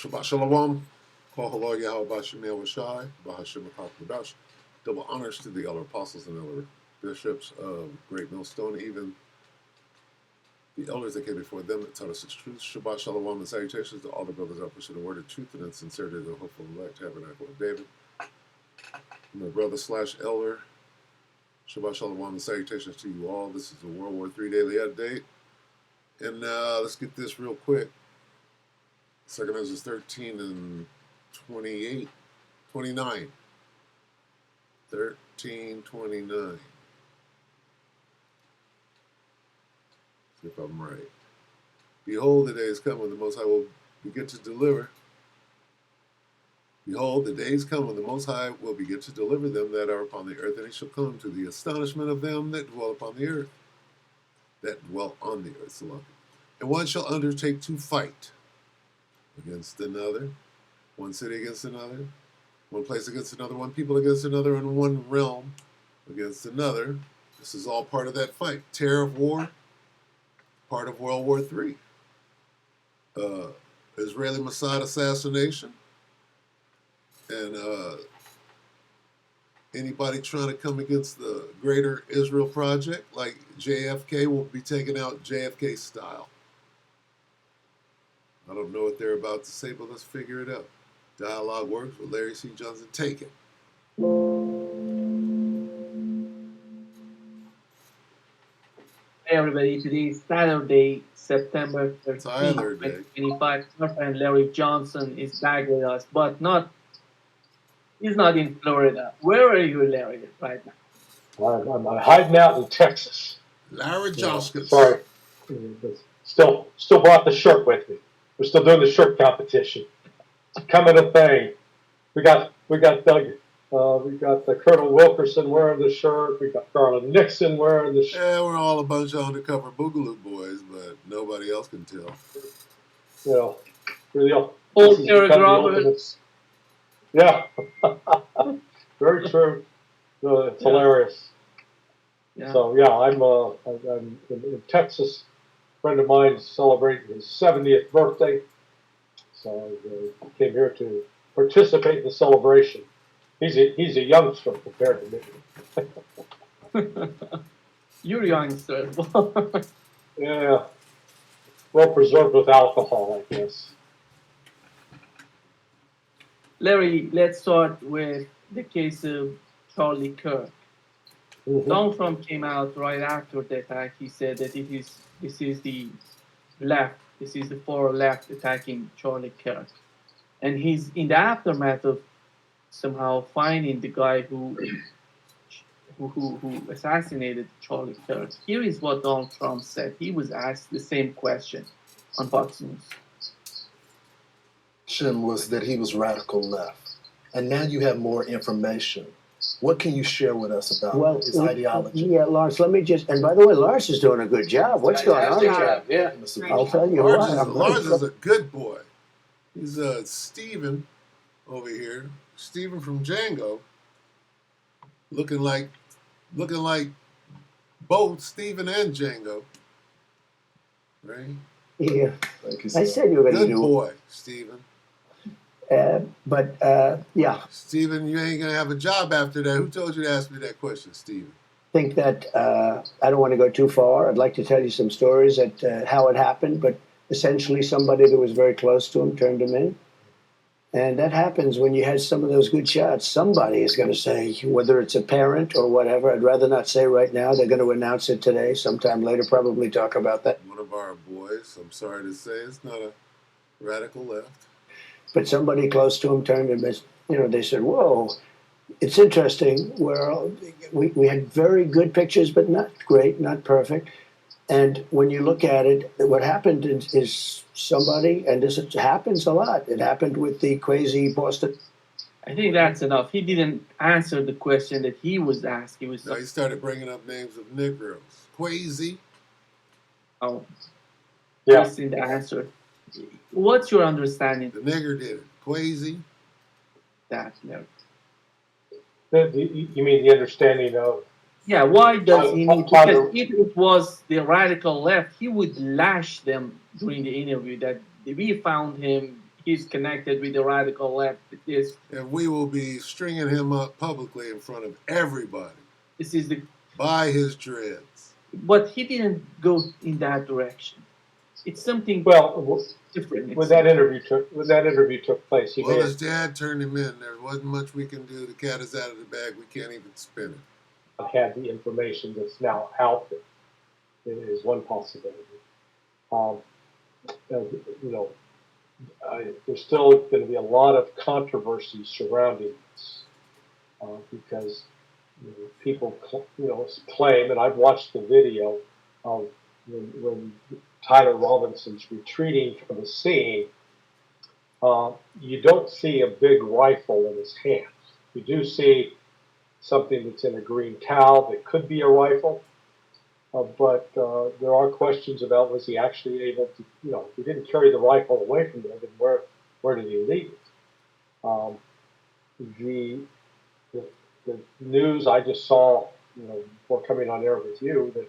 Shabbat Shalom. Call hello Yahweh Bashem Yahushai, Bahashem Akakadash. Double honors to the elder apostles and elder bishops of Great Millstone, even the elders that came before them that taught us its truth. Shabbat Shalom and salutations to all the brothers out pushing the word of truth and in sincerity of the hopeful elect tabernacle of David. My brother slash elder, Shabbat Shalom and salutations to you all. This is the World War III Daily Update. And let's get this real quick. 2nd Ezra 13 and 29. 13:29. See if I'm right. Behold, the days come when the Most High will begin to deliver. Behold, the days come when the Most High will begin to deliver them that are upon the earth, and he shall come to the astonishment of them that dwell upon the earth. That dwell on the earth, Salah. And one shall undertake to fight against another, one city against another, one place against another, one people against another, and one realm against another. This is all part of that fight. Terror of war, part of World War III. Israeli Mossad assassination, and anybody trying to come against the greater Israel project, like JFK, will be taken out JFK style. I don't know what they're about to say, but let's figure it out. Dialogue works with Larry C. Johnson. Take it. Hey everybody, today is Saturday, September 13th, 2025. Our friend Larry Johnson is back with us, but he's not in Florida. Where are you, Larry, right now? I'm hiding out in Texas. Larry Johnson. Sorry. Still brought the shirt with me. We're still doing the shirt competition. It's coming a thing. We got Doug. We got the Colonel Wilkerson wearing the shirt. We got Garland Nixon wearing the shirt. Yeah, we're all a bunch of undercover Boogaloo boys, but nobody else can tell. You know, yeah, very true. It's hilarious. Yeah. So yeah, I'm in Texas. A friend of mine is celebrating his 70th birthday, so I came here to participate in the celebration. He's a youngster compared to me. You're a youngster. Yeah, well preserved with alcohol, I guess. Larry, let's start with the case of Charlie Kirk. Donald Trump came out right after the attack. He said that this is the left, this is the far left attacking Charlie Kirk. And he's in the aftermath of somehow finding the guy who assassinated Charlie Kirk. Here is what Donald Trump said. He was asked the same question on Fox News. Was that he was radical left. And now you have more information. What can you share with us about his ideology? Yeah, Lars, let me just, and by the way, Lars is doing a good job. What's going on? Yeah. I'll tell you Lars is a good boy. He's Steven over here. Steven from Django. Looking like both Steven and Django. Right? Yeah. I said you were going to do good boy, Steven. Yeah. Stephen, you ain't going to have a job after that. Who told you to ask me that question, Stephen? I think that I don't want to go too far. I'd like to tell you some stories at how it happened, but essentially somebody that was very close to him turned him in. And that happens when you had some of those good shots. Somebody is going to say, whether it's a parent or whatever, I'd rather not say right now. They're going to announce it today, sometime later, probably talk about that. One of our boys, I'm sorry to say, it's not a radical left. But somebody close to him turned him, they said, whoa, it's interesting. We had very good pictures, but not great, not perfect. And when you look at it, what happened is somebody, and this happens a lot. It happened with the crazy Boston. I think that's enough. He didn't answer the question that he was asked. He started bringing up names of Negroes. Quasi. Oh. Yeah. That's the answer. What's your understanding? The nigger did it. Quasi. That no. You mean the understanding of? Yeah, why does he need? Because if it was the radical left, he would lash them during the interview that we found him he's connected with the radical left. And we will be stringing him up publicly in front of everybody. This is the by his dreads. But he didn't go in that direction. It's something different. When that interview took place, his dad turned him in. There wasn't much we can do. The cat is out of the bag. We can't even spin it. Had the information that's now out there. It is one possibility. There's still going to be a lot of controversy surrounding this because people, claim, and I've watched the video of when Tyler Robinson's retreating from the scene. You don't see a big rifle in his hands. You do see something that's in a green towel that could be a rifle. But there are questions about, was he actually able to, if he didn't carry the rifle away from him, then where did he leave it? The news I just saw, before coming on air with you, that,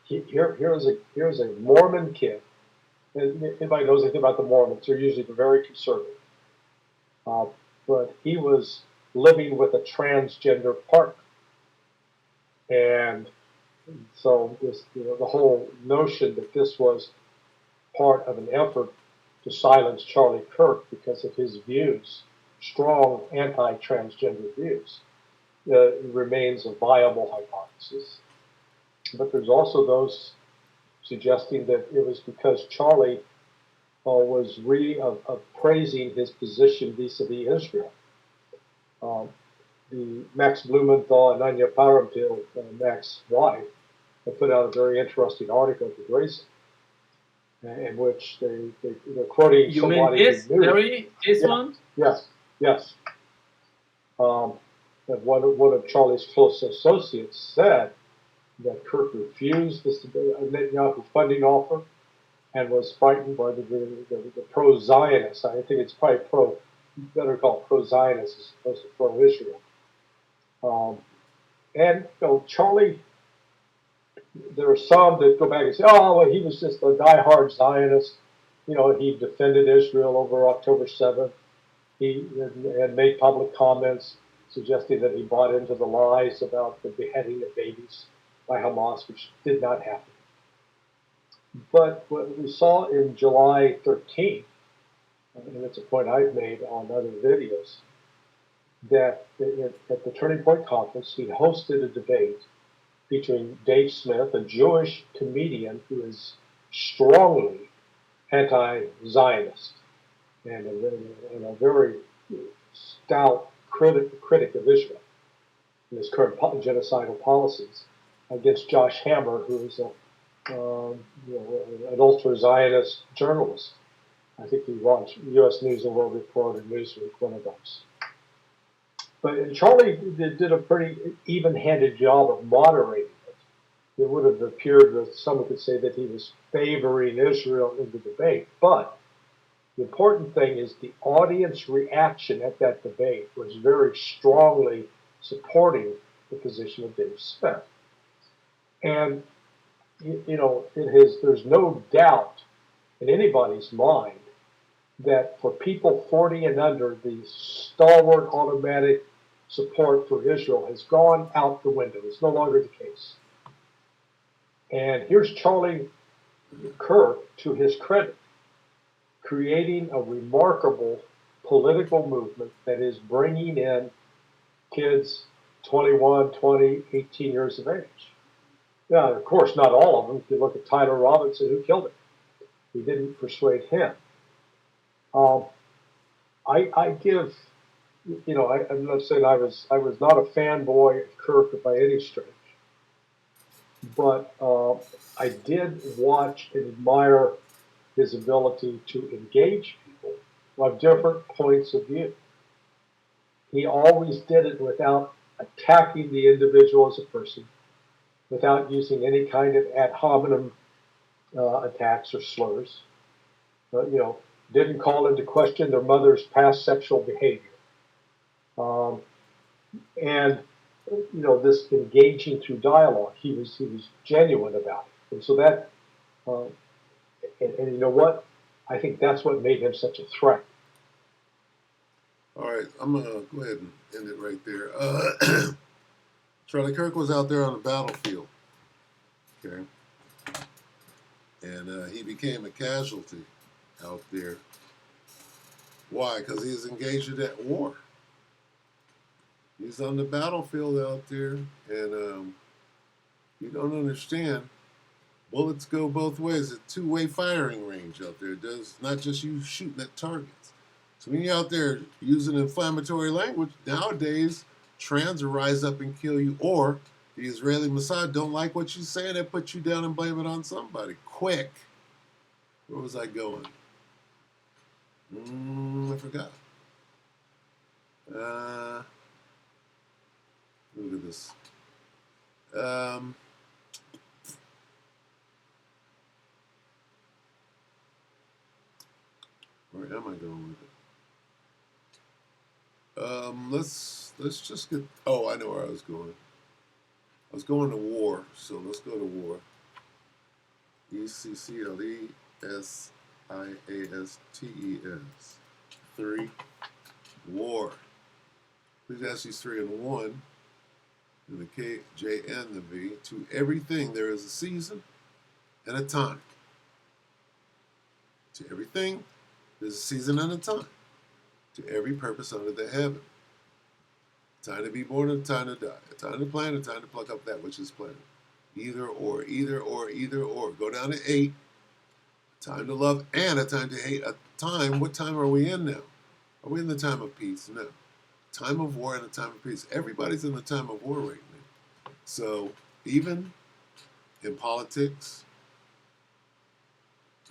here's a Mormon kid. And anybody knows anything about the Mormons, they're usually very conservative. But he was living with a transgender partner. And so this, the whole notion that this was part of an effort to silence Charlie Kirk because of his views, strong anti-transgender views, remains a viable hypothesis. But there's also those suggesting that it was because Charlie was praising his position vis-a-vis Israel. The Max Blumenthal and Anya Parampil, Max's wife, have put out a very interesting article to Grayson, in which they're quoting you somebody. You mean this one? Yes. That one of Charlie's close associates said that Kirk refused this Netanyahu funding offer and was frightened by the pro-Zionists. I think it's probably better called pro-Zionist as opposed to pro-Israel. And Charlie, there are some that go back and say, oh, well, he was just a diehard Zionist. He defended Israel over October 7th. He had made public comments suggesting that he bought into the lies about the beheading of babies by Hamas, which did not happen. But what we saw in July 13th, and it's a point I've made on other videos, that at the Turning Point Conference, he hosted a debate featuring Dave Smith, a Jewish comedian who is strongly anti-Zionist and a very stout critic of Israel and his current genocidal policies, against Josh Hammer, who is an ultra-Zionist journalist. I think he watched U.S. News and World Report and Newsweek, one of those. But Charlie did a pretty even-handed job of moderating it. It would have appeared that someone could say that he was favoring Israel in the debate. But the important thing is the audience reaction at that debate was very strongly supporting the position of Dave Smith. And, there's no doubt in anybody's mind that for people 40 and under, the stalwart automatic support for Israel has gone out the window. It's no longer the case. And here's Charlie Kirk, to his credit, creating a remarkable political movement that is bringing in kids 21, 20, 18 years of age. Now, of course, not all of them. If you look at Tyler Robinson, who killed him, he didn't persuade him. I give, I'm not saying I was not a fanboy of Kirk by any stretch, but I did watch and admire his ability to engage people who have different points of view. He always did it without attacking the individual as a person, without using any kind of ad hominem attacks or slurs. Didn't call into question their mother's past sexual behavior. And this engaging through dialogue, he was genuine about it. And so that, and you know what? I think that's what made him such a threat. All right, I'm going to go ahead and end it right there. Charlie Kirk was out there on the battlefield, okay? And he became a casualty out there. Why? Because he's engaged in that war. He's on the battlefield out there, and you don't understand. Bullets go both ways. It's a two-way firing range out there. It does not just you shooting at targets. So when you're out there using inflammatory language, nowadays trans will rise up and kill you, or the Israeli Mossad don't like what you say, they put you down and blame it on somebody. Quick. Where was I going? I forgot. Look at this. Where am I going with it? Let's just get. Oh, I know where I was going. I was going to war, so let's go to war. ECCLESIASTES 3. War. Ecclesiastes 3:1. And the K, J, and the V. To everything there is a season and a time. To everything there's a season and a time. To every purpose under the heaven. A time to be born and a time to die. A time to plant, a time to pluck up that which is planted. Either or, either or, either or. Go down to 8. A time to love and a time to hate. A time, what time are we in now? Are we in the time of peace? No. Time of war and a time of peace. Everybody's in the time of war right now. So even in politics,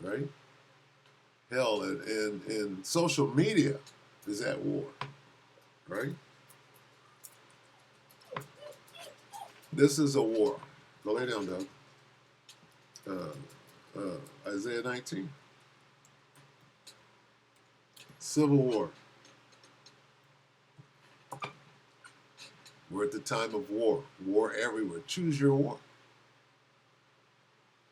right? Hell, and social media is at war, right? This is a war. Go lay down, Doug. Isaiah 19. Civil war. We're at the time of war. War everywhere. Choose your war.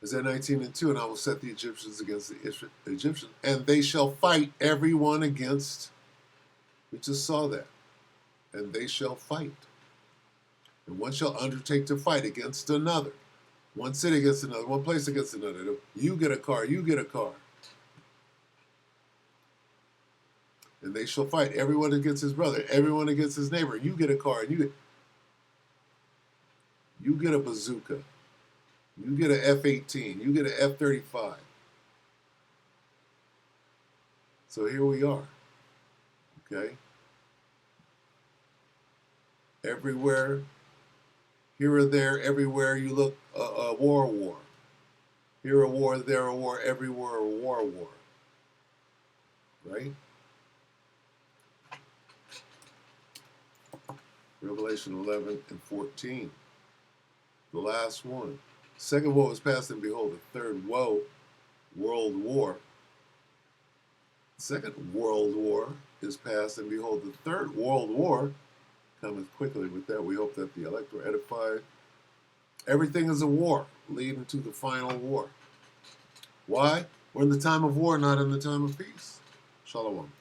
Isaiah 19:2, and I will set the Egyptians against the Egyptians, and they shall fight everyone against. We just saw that. And they shall fight. And one shall undertake to fight against another. One city against another, one place against another. You get a car, you get a car. And they shall fight everyone against his brother, everyone against his neighbor. You get a car, and you get a bazooka. You get an F-18. You get an F-35. So here we are. Okay? Everywhere, here or there, everywhere you look, a war. Here a war, there a war, everywhere a war. Right? Revelation 11:14. The last one. Second woe is past, and behold, the third woe, world war. Second world war is past, and behold, the third world war cometh quickly. With that, we hope that the elect were edified. Everything is a war, leading to the final war. Why? We're in the time of war, not in the time of peace. Shalom.